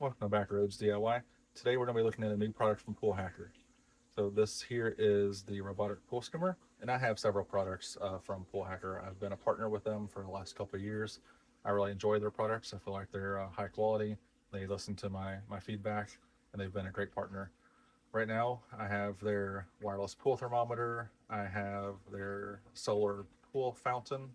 Welcome to Backroads DIY. Today we're going to be looking at a new product from POOLHACKER. So this here is the robotic pool skimmer, and I have several products from POOLHACKER. I've been a partner with them for the last couple of years. I really enjoy their products. I feel like they're high quality. They listen to my feedback, and they've been a great partner. Right now, I have their wireless pool thermometer. I have their solar pool fountain,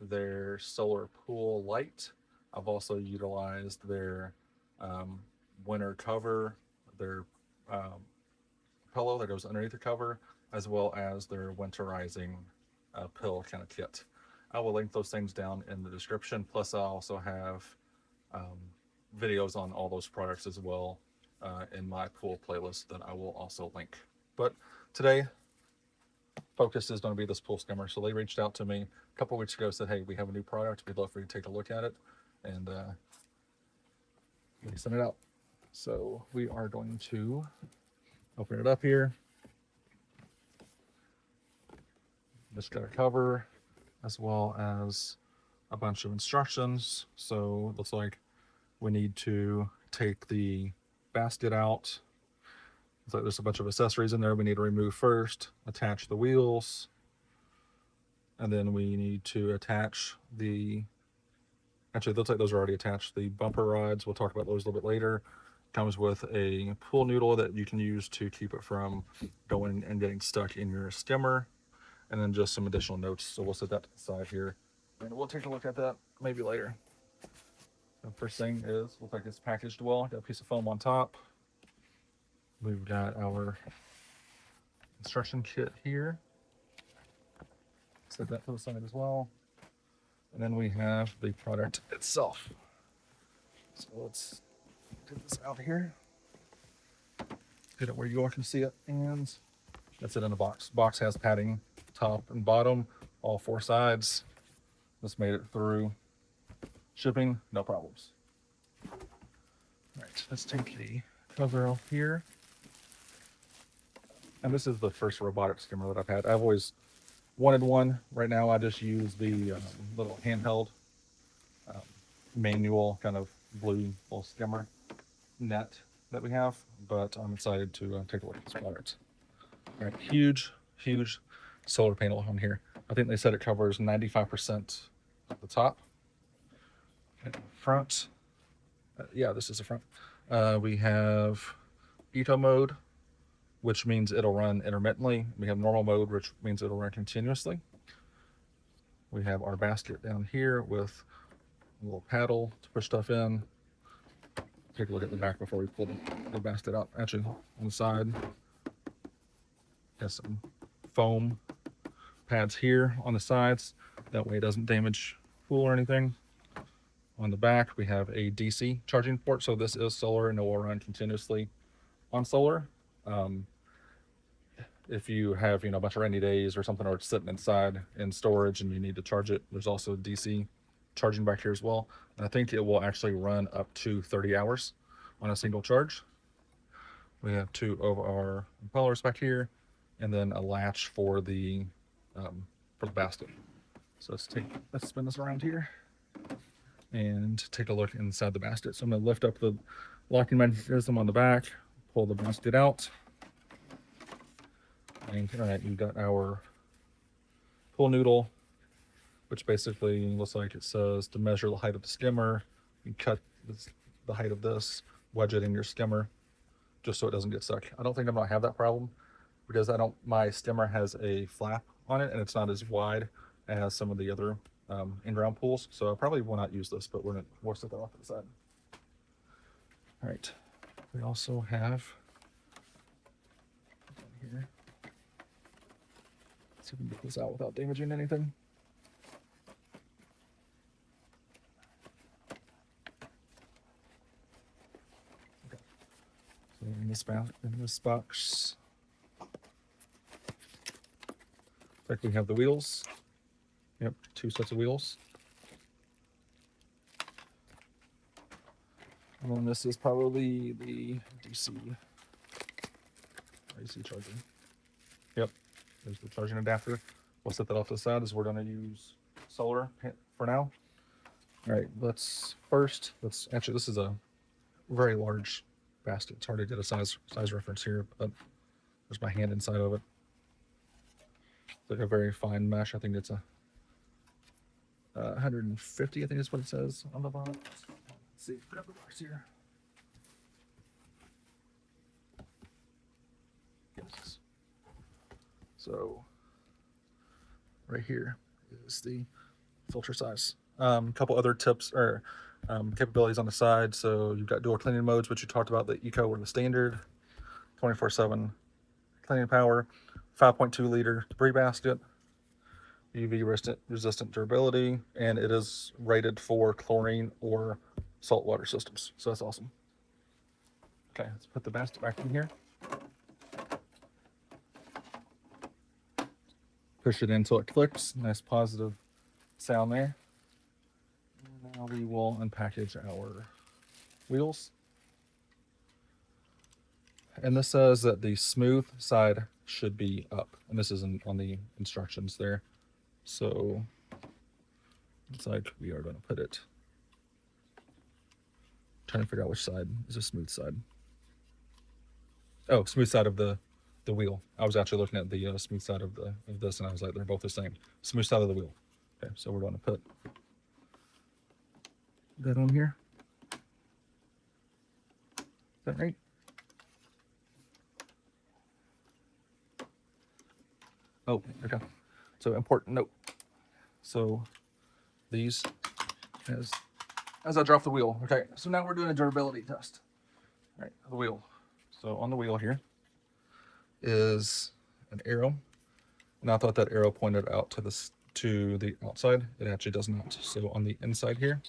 their solar pool light. I've also utilized their um, winter cover, their um, pillow that goes underneath the cover, as well as their winterizing pill kind of kit. I will link those things down in the description. Plus, I also have um, videos on all those products as well in my pool playlist that I will also link. But today, focus is going to be this pool skimmer. So they reached out to me a couple weeks ago, said, "Hey, we have a new product. We'd love for you to take a look at it," and we sent it out. So we are going to open it up here. Just got a cover as well as a bunch of instructions. So it looks like we need to take the basket out. Looks like there's a bunch of accessories in there we need to remove first, attach the wheels, and then we need to attach the, actually it looks like those are already attached, the bumper rods. We'll talk about those a little bit later. Comes with a pool noodle that you can use to keep it from going and getting stuck in your skimmer, and then just some additional notes. So we'll set that to the side here, and we'll take a look at that maybe later. The first thing is, looks like it's packaged well. Got a piece of foam on top. We've got our instruction kit here. Set that to the side as well. And then we have the product itself. So let's get this out here. Get it where you all can see it, and that's it in the box. Box has padding top and bottom, all four sides. This made it through shipping, no problems. All right, let's take the cover off here. And this is the first robotic skimmer that I've had. I've always wanted one. Right now, I just use the little handheld um, manual kind of blue little skimmer net that we have, but I'm excited to take a look at this product. All right, huge solar panel on here. I think they said it covers 95% of the top. Okay, front, yeah, this is the front. We have eco mode, which means it'll run intermittently. We have normal mode, which means it'll run continuously. We have our basket down here with a little paddle to push stuff in. Take a look at the back before we pull the basket out. Actually, on the side, has some foam pads here on the sides. That way it doesn't damage pool or anything. On the back, we have a DC charging port. So this is solar and it will run continuously on solar. If you have, a bunch of rainy days or something, or it's sitting inside in storage and you need to charge it, there's also DC charging back here as well. And I think it will actually run up to 30 hours on a single charge. We have two of our impellers back here, and then a latch for the basket. So let's spin this around here and take a look inside the basket. So I'm going to lift up the locking mechanism on the back, pull the basket out. And all right, we've got our pool noodle, which basically looks like it says to measure the height of the skimmer. You cut the height of this, wedge it in your skimmer, just so it doesn't get stuck. I don't think I'm gonna have that problem because my skimmer has a flap on it and it's not as wide as some of the other in-ground pools. So I probably will not use this, but we'll set that off to the side. All right, we also have down here. See if we can get this out without damaging anything. Okay. So in this box, like we have the wheels. Yep, two sets of wheels. And then this is probably the DC charger. Yep. There's the charging adapter. We'll set that off to the side as we're going to use solar for now. All right, actually, this is a very large basket. It's hard to get a size reference here, but there's my hand inside of it. It's like a very fine mesh. I think it's a 150, I think is what it says on the bottom. Let's see, grab the box here. Yes. So right here is the filter size. A couple other tips or capabilities on the side. So you've got dual cleaning modes, which you talked about, the eco or the standard, 24/7 cleaning power, 5.2 liter debris basket, UV resistant durability, and it is rated for chlorine or saltwater systems. So that's awesome. Okay, let's put the basket back in here. Push it in until it clicks. Nice positive sound there. And now we will unpackage our wheels. And this says that the smooth side should be up, and this isn't on the instructions there. So it's like we are going to put it. Trying to figure out which side is a smooth side. Oh, smooth side of the wheel. I was actually looking at the smooth side of this, and I was like, they're both the same. Smooth side of the wheel. Okay, so we're going to put that on here. Is that right? Oh, okay. So important note. So these as I drop the wheel. Okay, so now we're doing a durability test. All right, the wheel. So on the wheel here is an arrow, and I thought that arrow pointed out to the outside. It actually does not. So on the inside here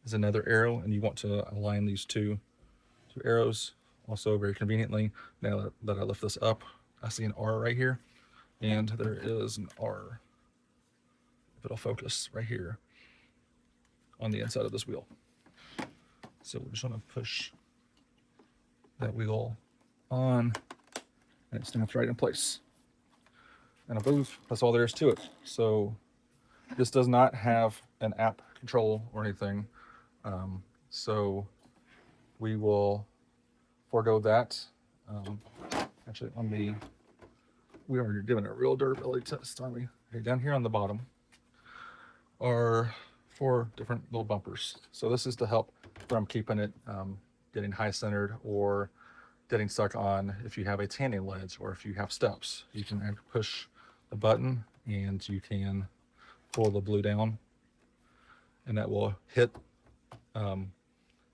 is another arrow, and you want to align these two arrows. Also, very conveniently, now that I lift this up, I see an R right here, and there is an R. If it'll focus right here on the inside of this wheel. So we're just going to push that wheel on, and it snaps right in place. And I believe that's all there is to it. So this does not have an app control or anything. So we will forego that. Actually, we are doing a real durability test, aren't we? Okay, down here on the bottom are 4 different little bumpers. So this is to help from keeping it getting high centered or getting stuck on if you have a tanning ledge or if you have steps. You can push the button and you can pull the blue down, and that will hit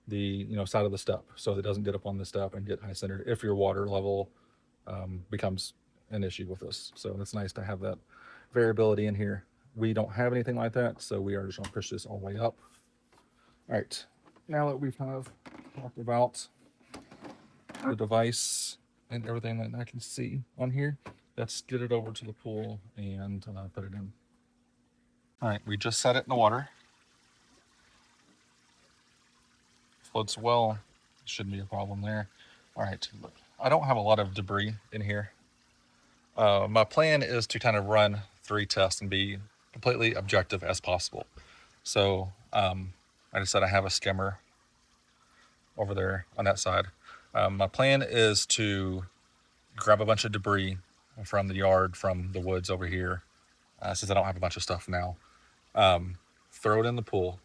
the side of the step so it doesn't get up on the step and get high centered if your water level becomes an issue with this. So it's nice to have that variability in here. We don't have anything like that, so we are just going to push this all the way up. All right, now that we've kind of talked about the device and everything that I can see on here, let's get it over to the pool and put it in. All right, we just set it in the water. Floats well, shouldn't be a problem there. All right, look, I don't have a lot of debris in here. My plan is to kind of run 3 tests and be completely objective as possible. So I just said I have a skimmer over there on that side. My plan is to grab a bunch of debris from the yard, from the woods over here, since I don't have a bunch of stuff now. Throw it in the pool.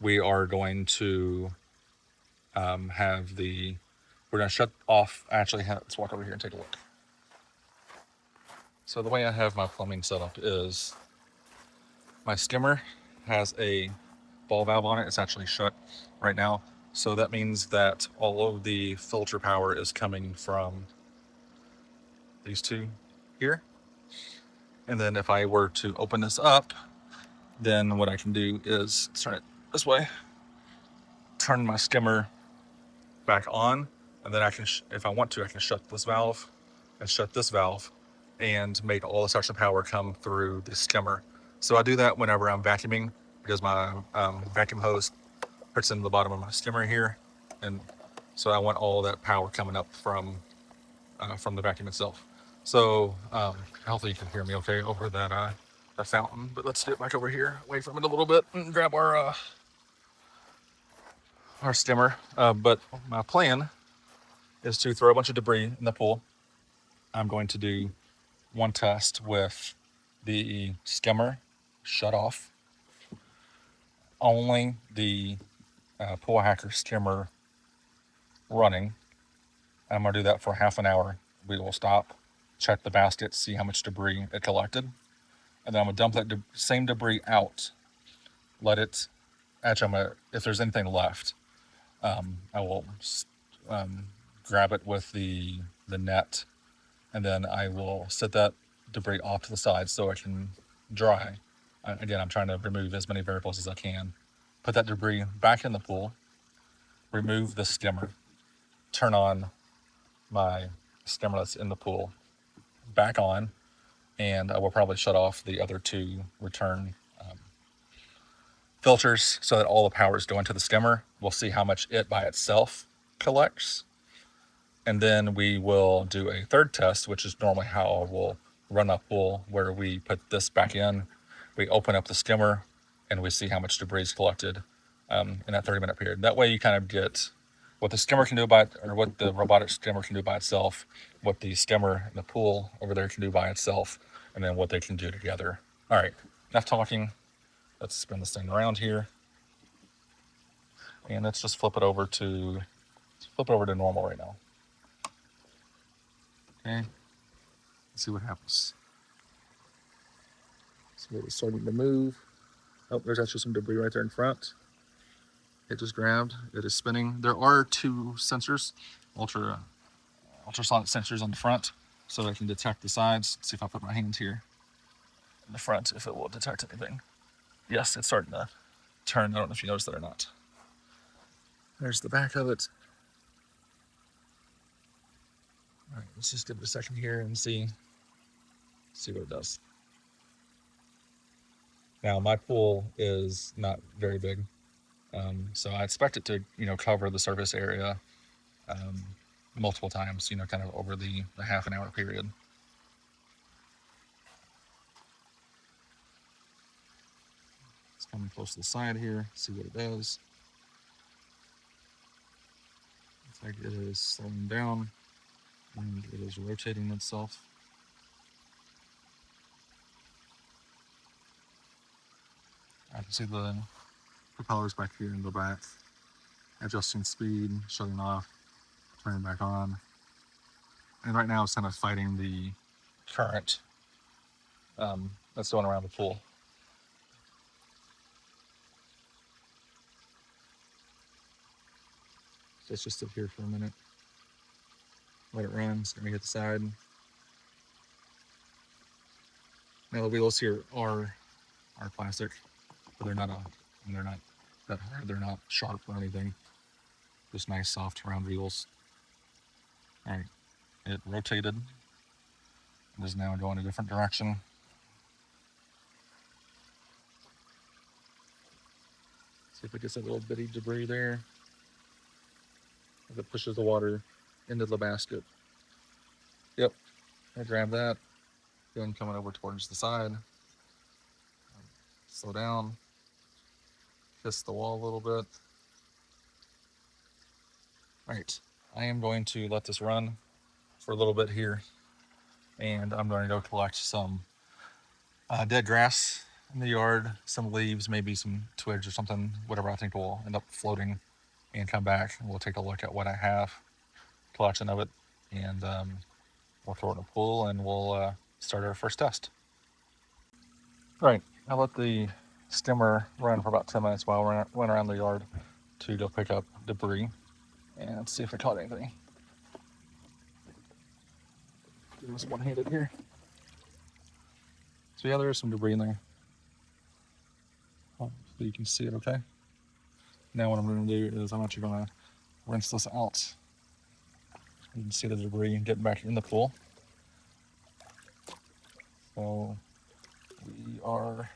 We are going to we're going to shut off. Actually, let's walk over here and take a look. So the way I have my plumbing set up is my skimmer has a ball valve on it. It's actually shut right now. So that means that all of the filter power is coming from these 2 here. And then if I were to open this up, then what I can do is turn it this way, turn my skimmer back on, and then I can, if I want to, I can shut this valve and shut this valve and make all the suction power come through the skimmer. So I do that whenever I'm vacuuming, because my vacuum hose puts into the bottom of my skimmer here, and so I want all that power coming up from the vacuum itself. So hopefully you can hear me okay over that fountain. But let's get back over here, away from it a little bit, and grab our our skimmer, but my plan is to throw a bunch of debris in the pool. I'm going to do one test with the skimmer shut off, only the POOLHACKER skimmer running. I'm going to do that for half an hour. We will stop, check the basket, see how much debris it collected, and then I'm going to dump that same debris out. Let it, actually, if there's anything left, I will grab it with the net, and then I will set that debris off to the side so it can dry. Again, I'm trying to remove as many variables as I can. Put that debris back in the pool, remove the skimmer, turn on my skimmer that's in the pool back on, and I will probably shut off the other two return filters so that all the power is going to the skimmer. We'll see how much it by itself collects. And then we will do a third test, which is normally how I will run a pool, where we put this back in, we open up the skimmer, and we see how much debris is collected in that 30-minute period. That way you kind of get what the skimmer can do or what the robotic skimmer can do by itself, what the skimmer in the pool over there can do by itself, and then what they can do together. All right, enough talking. Let's spin this thing around here. And let's just flip it over to normal right now. Okay, let's see what happens. So it's starting to move. Oh, there's actually some debris right there in front. It just grabbed. It is spinning. There are two sensors, ultrasonic sensors on the front, so I can detect the sides. Let's see if I put my hand here in the front, if it will detect anything. Yes, it's starting to turn. I don't know if you noticed that or not. There's the back of it. All right, let's just give it a second here and see what it does. Now, my pool is not very big, so I expect it to, cover the surface area multiple times, kind of over the half an hour period. It's coming close to the side here, see what it does. Looks like it is slowing down, and it is rotating itself. I can see the propellers back here in the back, adjusting speed, shutting off, turning back on. And right now it's kind of fighting the current that's going around the pool. So let's just sit here for a minute. Let it run. It's going to hit the side. Now the wheels here are plastic, but they're not that hard. They're not sharp or anything. Just nice, soft, round wheels. All right, it rotated. It is now going a different direction. See if it gets that little bitty debris there. If it pushes the water into the basket. Yep, I grabbed that. Then coming over towards the side. Slow down. Kiss the wall a little bit. All right, I am going to let this run for a little bit here, and I'm going to go collect some dead grass in the yard, some leaves, maybe some twigs or something, whatever I think will end up floating, and come back and we'll take a look at what I have, collection of it, and we'll throw it in a pool and we'll start our first test. All right, I let the skimmer run for about 10 minutes while I went around the yard to go pick up debris and see if I caught anything. Doing this one-handed here. So yeah, there is some debris in there. So you can see it okay. Now what I'm going to do is I'm actually going to rinse this out. You can see the debris getting back in the pool. So we are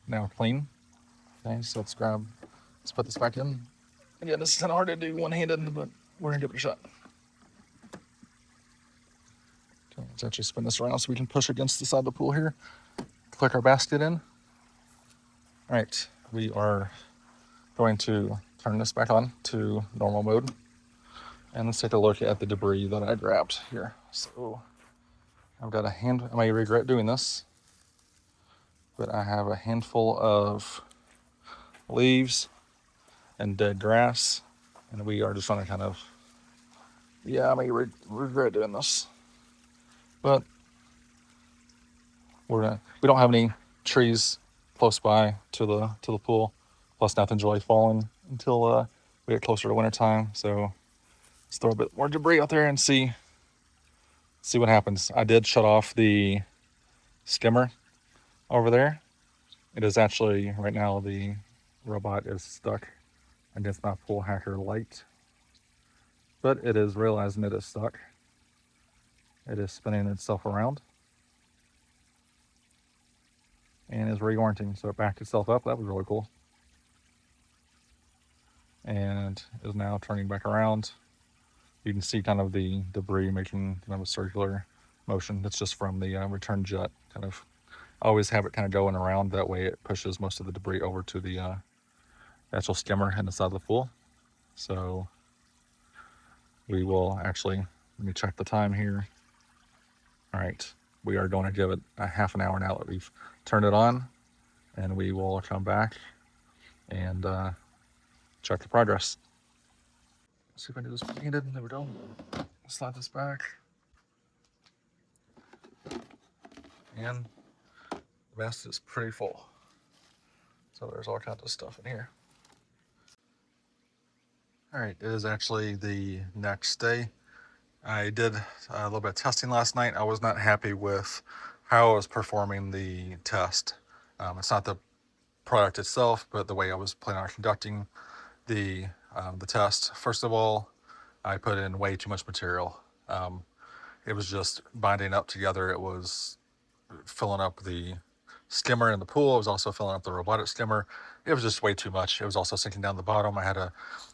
now clean. Okay, so let's put this back in. Again, this is kind of hard to do one-handed, but we're gonna give it a shot. Okay, let's actually spin this around so we can push against the side of the pool here. Click our basket in. All right, we are going to turn this back on to normal mode. And let's take a look at the debris that I grabbed here. So I've got I may regret doing this, but I have a handful of leaves and dead grass. And we are just going to kind of, yeah, I may regret doing this. But we don't have any trees close by to the pool. Plus nothing's really falling until we get closer to wintertime. So let's throw a bit more debris out there and see what happens. I did shut off the skimmer over there. It is actually, right now, the robot is stuck against my Pool Hacker light, but it is realizing it is stuck. It is spinning itself around and is reorienting, so it backed itself up. That was really cool. And is now turning back around. You can see kind of the debris making kind of a circular motion. That's just from the return jet. Kind of always have it kind of going around. That way it pushes most of the debris over to the actual skimmer in the side of the pool. So we will actually, let me check the time here. All right, we are going to give it a half an hour now that we've turned it on, and we will come back and check the progress. Let's see if I can do this one-handed. There we go. Slide this back. And the vest is pretty full. So there's all kinds of stuff in here. All right, it is actually the next day. I did a little bit of testing last night. I was not happy with how I was performing the test. It's not the product itself, but the way I was planning on conducting the test. First of all, I put in way too much material. It was just binding up together. It was filling up the skimmer in the pool. It was also filling up the robotic skimmer. It was just way too much. It was also sinking down the bottom. I had a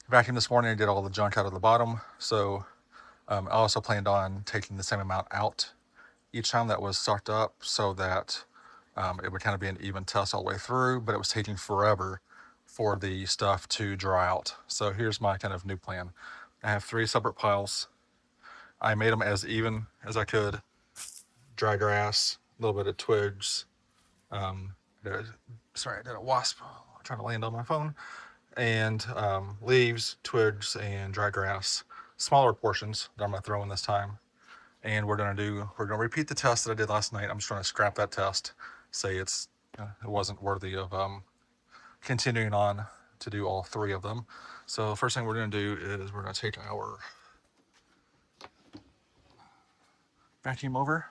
vacuum this morning and get all the junk out of the bottom. So I also planned on taking the same amount out each time that was sucked up, so that it would kind of be an even test all the way through, but it was taking forever for the stuff to dry out. So here's my kind of new plan. I have 3 separate piles. I made them as even as I could. Dry grass, a little bit of twigs. Sorry, I did a wasp. I'm trying to land on my phone. And leaves, twigs, and dry grass. Smaller portions that I'm going to throw in this time. And we're going to repeat the test that I did last night. I'm just going to scrap that test, say it wasn't worthy of continuing on to do all 3 of them. So the first thing we're going to do is we're going to take our vacuum over.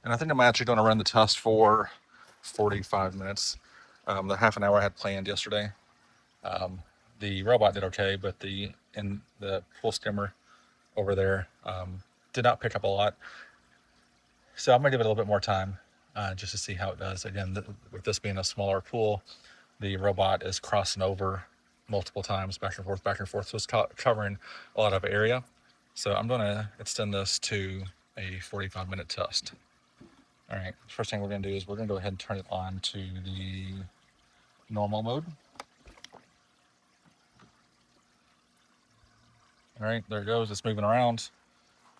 And I think I'm actually going to run the test for 45 minutes. The half an hour I had planned yesterday. The robot did okay, but the pool skimmer over there did not pick up a lot. So I'm going to give it a little bit more time just to see how it does. Again, with this being a smaller pool, the robot is crossing over multiple times, back and forth. So it's covering a lot of area. So I'm going to extend this to a 45-minute test. All right, first thing we're going to do is we're going to go ahead and turn it on to the normal mode. All right, there it goes. It's moving around.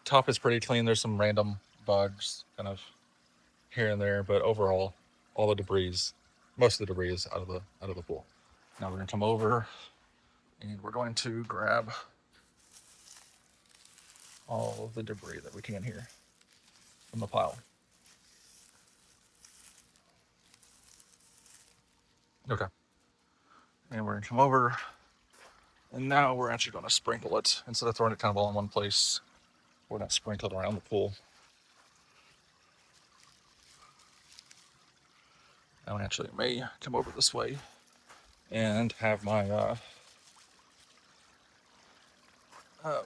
Top is pretty clean. There's some random bugs kind of here and there, but overall, all the debris, most of the debris is out of the pool. Now we're going to come over and we're going to grab all of the debris that we can here from the pile. Okay. And we're going to come over, and now we're actually going to sprinkle it. Instead of throwing it kind of all in one place, we're going to sprinkle it around the pool. I actually may come over this way and have my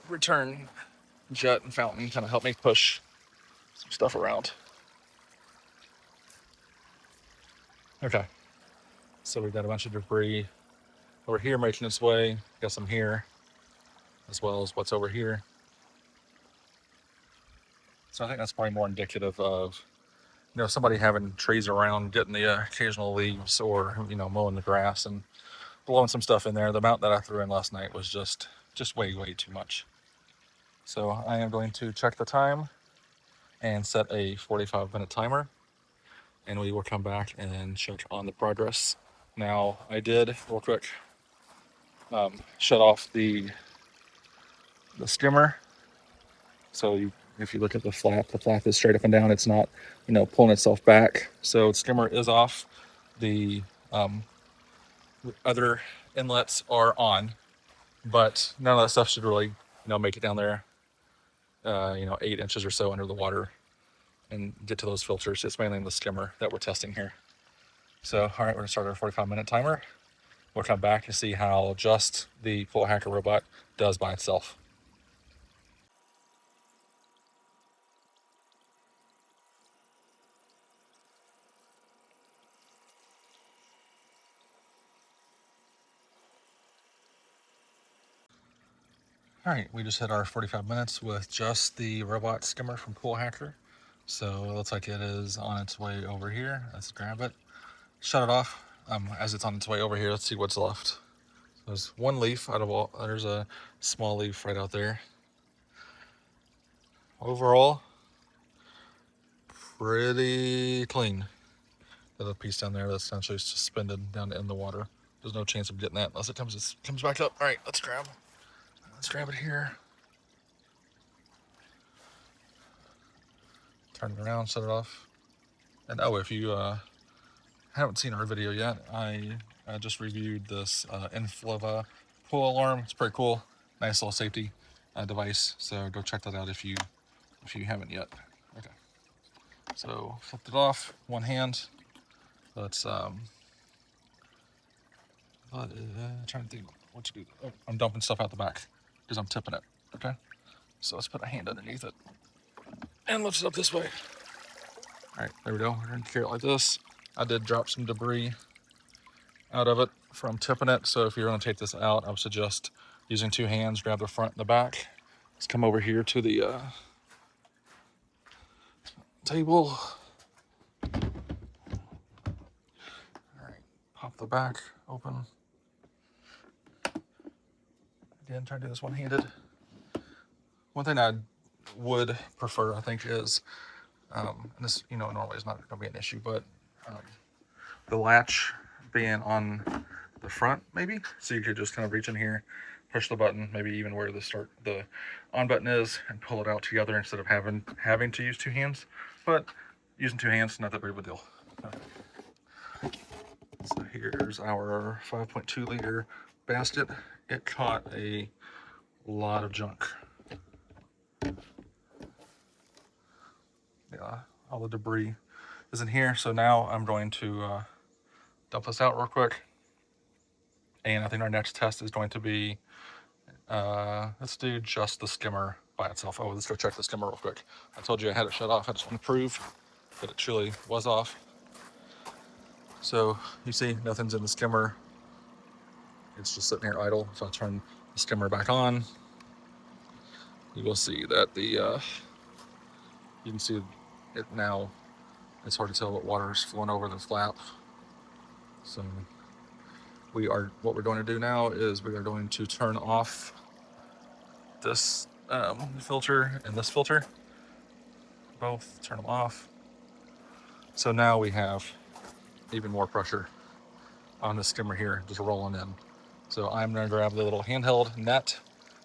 return jet and fountain kind of help me push some stuff around. Okay. So we've got a bunch of debris over here making its way. Got some here, as well as what's over here. So I think that's probably more indicative of somebody having trees around, getting the occasional leaves, or mowing the grass and blowing some stuff in there. The amount that I threw in last night was just way too much. So I am going to check the time and set a 45-minute timer, and we will come back and check on the progress. Now, I did real quick shut off the skimmer. So if you look at the flap is straight up and down. It's not pulling itself back. So the skimmer is off. The other inlets are on, but none of that stuff should really make it down there 8 inches or so under the water and get to those filters. It's mainly in the skimmer that we're testing here. So, all right, we're gonna start our 45-minute timer. We'll come back and see how just the POOLHACKER robot does by itself. All right, we just hit our 45 minutes with just the robot skimmer from POOLHACKER. So it looks like it is on its way over here. Let's grab it, shut it off. As it's on its way over here, let's see what's left. There's one leaf out of all. There's a small leaf right out there. Overall, pretty clean. There's a piece down there that's essentially suspended down in the water. There's no chance of getting that unless it comes back up. All right, let's grab it here. Turn it around, set it off. And if you haven't seen our video yet, I just reviewed this Inflova pool alarm. It's pretty cool. Nice little safety device. So go check that out if you haven't yet. Okay. So flipped it off, one hand. Let's trying to think what to do. Oh, I'm dumping stuff out the back because I'm tipping it. Okay. So let's put a hand underneath it and lift it up this way. All right, there we go. We're gonna carry it like this. I did drop some debris out of it from tipping it. So if you're gonna take this out, I would suggest using two hands, grab the front and the back. Let's come over here to the table. All right, pop the back open. Again, try to do this one-handed. One thing I would prefer, I think, is, and this, normally is not going to be an issue, but the latch being on the front, maybe, so you could just kind of reach in here, push the button, maybe even where the on button is, and pull it out together instead of having to use two hands. But using two hands, not that big of a deal. So here's our 5.2 liter basket. It caught a lot of junk. Yeah, all the debris is in here. So now I'm going to dump this out real quick. And I think our next test is going to be, let's do just the skimmer by itself. Oh, let's go check the skimmer real quick. I told you I had it shut off. I just want to prove that it truly was off. So you see nothing's in the skimmer. It's just sitting here idle. If I turn the skimmer back on, you will see that you can see it now. It's hard to tell what water is flowing over the flap. So what we're going to do now is we are going to turn off this filter and this filter. Both turn them off. So now we have even more pressure on the skimmer here, just rolling in. So I'm gonna grab the little handheld net.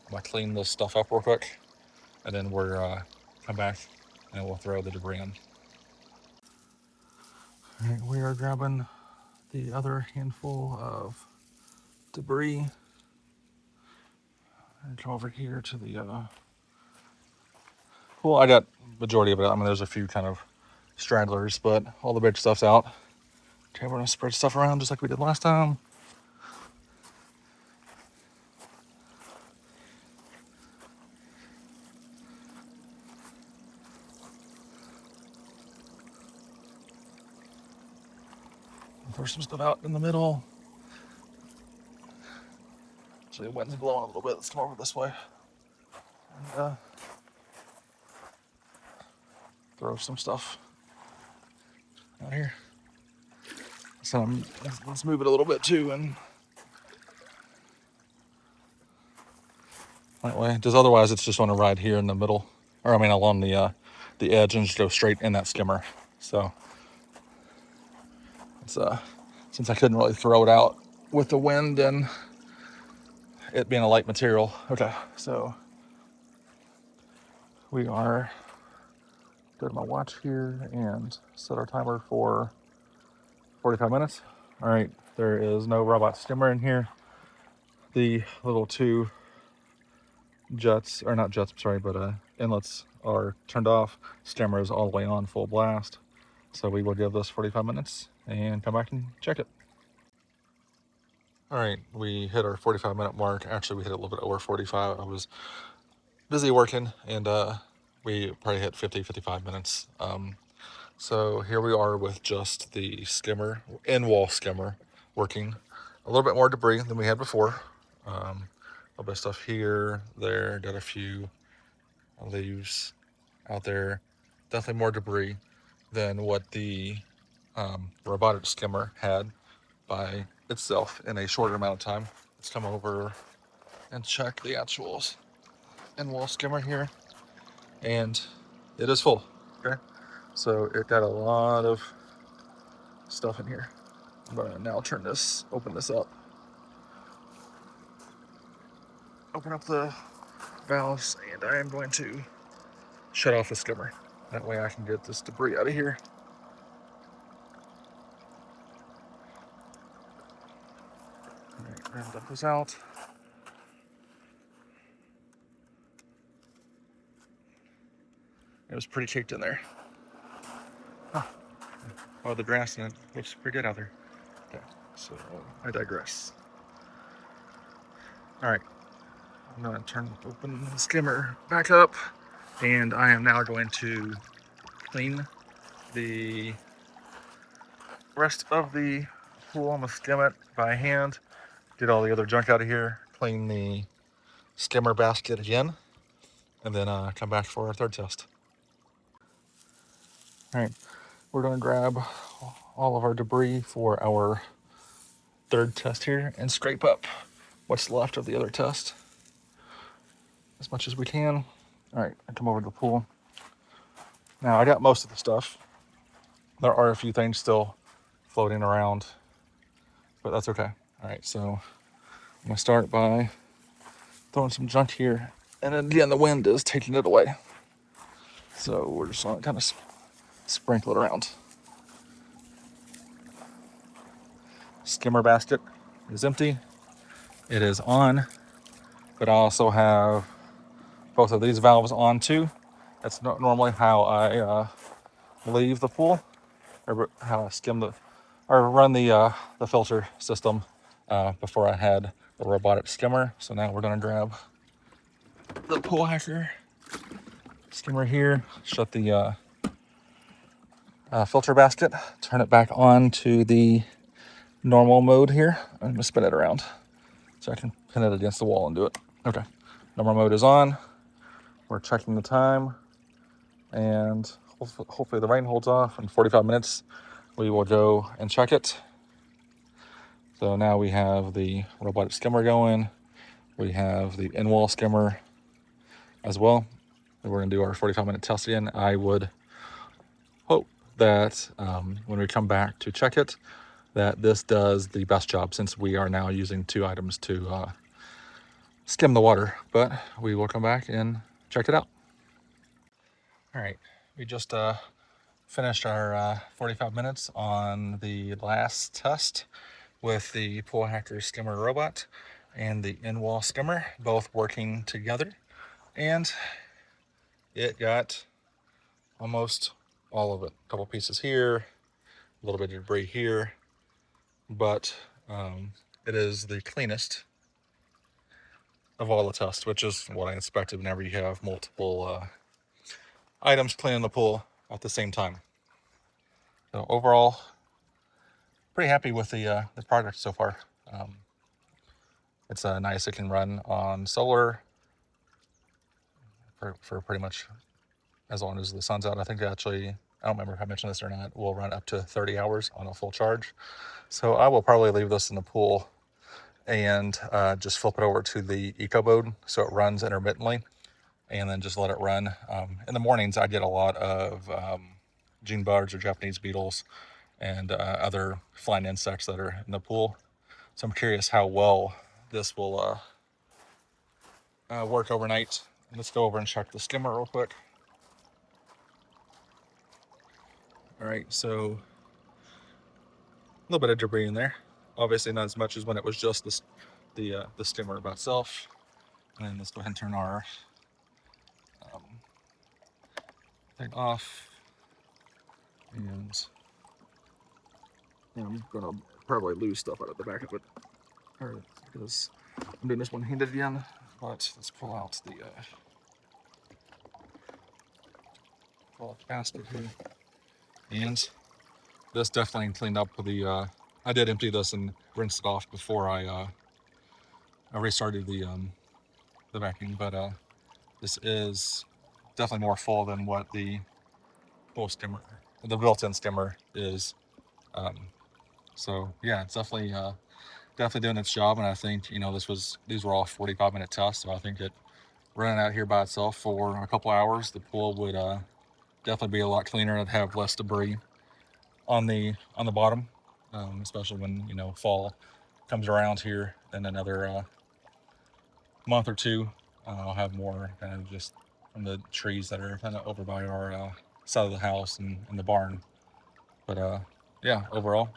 I'm gonna clean this stuff up real quick, and then we're come back and we'll throw the debris in. All right, we are grabbing the other handful of debris. And come over here to the pool. I got majority of it. I mean, there's a few kind of stragglers, but all the big stuff's out. Okay, we're gonna spread stuff around just like we did last time. Throw some stuff out in the middle. So the wind's blowing a little bit. Let's come over this way. And throw some stuff out here. So let's move it a little bit too, and that way, because otherwise it's just on a ride here in the middle, or I mean along the edge, and just go straight in that skimmer. So it's since I couldn't really throw it out with the wind and it being a light material. Okay, so we are go to my watch here and set our timer for 45 minutes. All right, there is no robot skimmer in here. The little two jets, or not jets, sorry, but inlets are turned off. Skimmer is all the way on full blast. So we will give this 45 minutes and come back and check it. All right, we hit our 45-minute mark. Actually, we hit a little bit over 45. I was busy working, and we probably hit 55 minutes. So here we are with just the skimmer, in-wall skimmer, working. A little bit more debris than we had before. A little bit of stuff here, there, got a few leaves out there. Definitely more debris than what the robotic skimmer had by itself in a shorter amount of time. Let's come over and check the actual in-wall skimmer here, and it is full. Okay, so it got a lot of stuff in here. I'm gonna now open this up. Open up the valves, and I am going to shut off the skimmer. That way I can get this debris out of here. All right, and dump this out. It was pretty caked in there. Huh. Oh, the grass and it looks pretty good out there. Okay, so I digress. All right, I'm gonna open the skimmer back up, and I am now going to clean the rest of the pool. I'm gonna skim it by hand, get all the other junk out of here, clean the skimmer basket again, and then come back for our third test. All right, we're gonna grab all of our debris for our third test here and scrape up what's left of the other test as much as we can. All right, I come over to the pool. Now I got most of the stuff. There are a few things still floating around, but that's okay. All right, so I'm gonna start by throwing some junk here, and then again, the wind is taking it away. So we're just gonna kind of sprinkle it around. Skimmer basket is empty. It is on, but I also have both of these valves on too. That's not normally how I leave the pool, or how I skim or run the filter system before I had the robotic skimmer. So now we're gonna grab the POOLHACKER skimmer here, shut the filter basket, turn it back on to the normal mode here. I'm gonna spin it around so I can pin it against the wall and do it. Okay, normal mode is on. We're checking the time, and hopefully the rain holds off. In 45 minutes, we will go and check it. So now we have the robotic skimmer going. We have the in-wall skimmer as well. And we're gonna do our 45-minute test again. I would hope that when we come back to check it, that this does the best job, since we are now using two items to skim the water. But we will come back and check it out. All right, we just finished our 45 minutes on the last test with the POOLHACKER skimmer robot and the in-wall skimmer, both working together. And it got almost all of it. A couple pieces here, a little bit of debris here, but it is the cleanest of all the tests, which is what I expected whenever you have multiple items cleaning the pool at the same time. So overall, pretty happy with the product so far. It's nice. It can run on solar for pretty much as long as the sun's out. I think actually I don't remember if I mentioned this or not, will run up to 30 hours on a full charge. So I will probably leave this in the pool and just flip it over to the eco mode so it runs intermittently, and then just let it run. In the mornings, I get a lot of June bugs or Japanese beetles and other flying insects that are in the pool. So I'm curious how well this will work overnight. Let's go over and check the skimmer real quick. All right, so a little bit of debris in there. Obviously not as much as when it was just the skimmer by itself. And let's go ahead and turn our thing off. And I'm gonna probably lose stuff out of the back of it, or because I'm doing this one-handed again. But let's pull out the basket here. And this definitely cleaned up the. I did empty this and rinse it off before I restarted the vacuum, but this is definitely more full than what the full skimmer, the built-in skimmer is. So yeah, it's definitely doing its job, and I think these were all 45-minute tests, so I think it running out here by itself for a couple hours, the pool would definitely be a lot cleaner and have less debris on the bottom, especially when fall comes around here in another month or two. I'll have more kind of just from the trees that are kind of over by our side of the house and in the barn. But yeah, overall,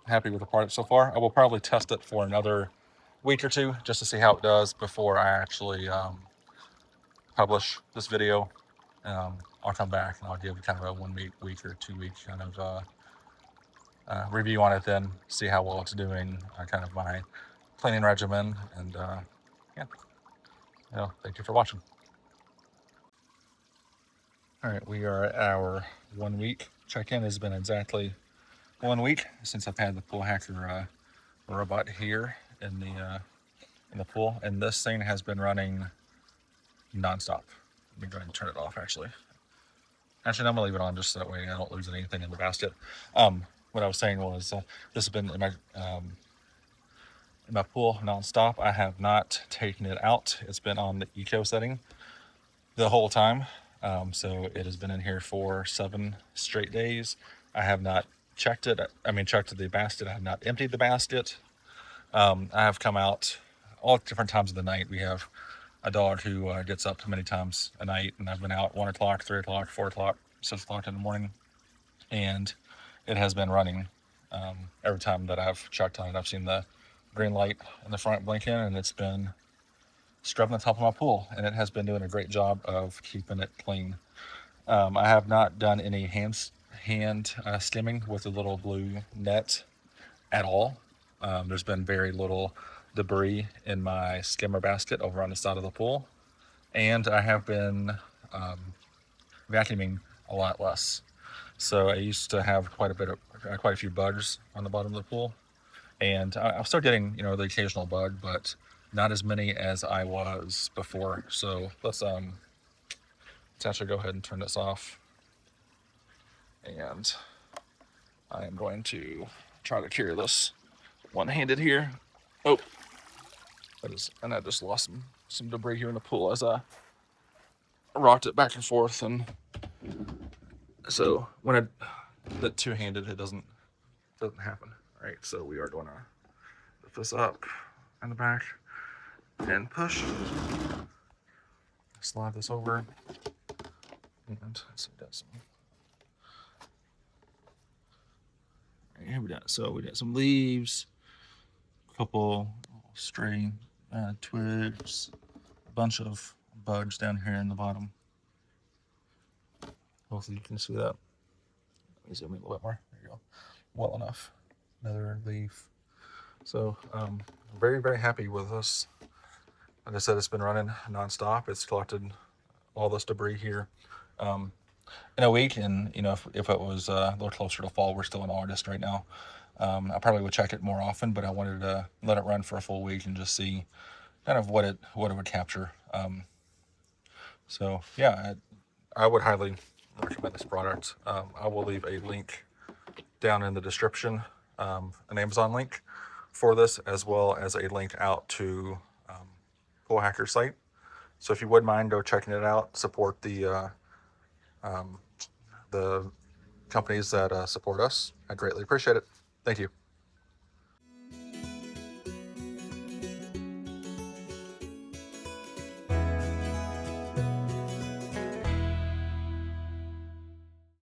happy with the product so far. I will probably test it for another week or two just to see how it does before I actually publish this video. I'll come back and I'll give kind of a 1 week or 2 week kind of review on it, then see how well it's doing, kind of my cleaning regimen, and yeah, thank you for watching. All right, we are at our 1 week check-in. Has been exactly 1 week since I've had the POOLHACKER robot here in the pool, and this thing has been running nonstop. Let me go ahead and turn it off. Actually, I'm gonna leave it on just so that way I don't lose anything in the basket. What I was saying was this has been in my pool nonstop. I have not taken it out. It's been on the eco setting the whole time. So it has been in here for 7 straight days. I have not checked it. Checked the basket. I have not emptied the basket. I have come out all different times of the night. We have a dog who gets up many times a night, and I've been out 1 o'clock, 3 o'clock, 4 o'clock, 6 o'clock in the morning, and it has been running. Every time that I've checked on it, I've seen the green light in the front blinking, and it's been scrubbing the top of my pool, and it has been doing a great job of keeping it clean. I have not done any hand skimming with the little blue net at all. There's been very little debris in my skimmer basket over on the side of the pool, and I have been vacuuming a lot less. So I used to have quite a few bugs on the bottom of the pool, and I'm still getting the occasional bug, but not as many as I was before. So let's actually go ahead and turn this off, and I am going to try to carry this one-handed here. Oh, and I just lost some debris here in the pool as I rocked it back and forth, and so when I did two-handed, it doesn't happen. All right, so we are going to lift this up in the back and push, slide this over, and let's see, that's some. Here we got some leaves, a couple stray twigs, a bunch of bugs down here in the bottom. Hopefully you can see that. Let me zoom in a little bit more. There you go. Well enough. Another leaf. So very, very happy with this. Like I said, it's been running nonstop. It's collected all this debris here in a week, and if it was a little closer to fall, we're still in August right now. I probably would check it more often, but I wanted to let it run for a full week and just see kind of what it would capture. So yeah, I would highly I recommend this product. I will leave a link down in the description, an Amazon link for this, as well as a link out to Pool Hacker site. So if you wouldn't mind, go checking it out. Support the companies that support us. I greatly appreciate it. Thank you.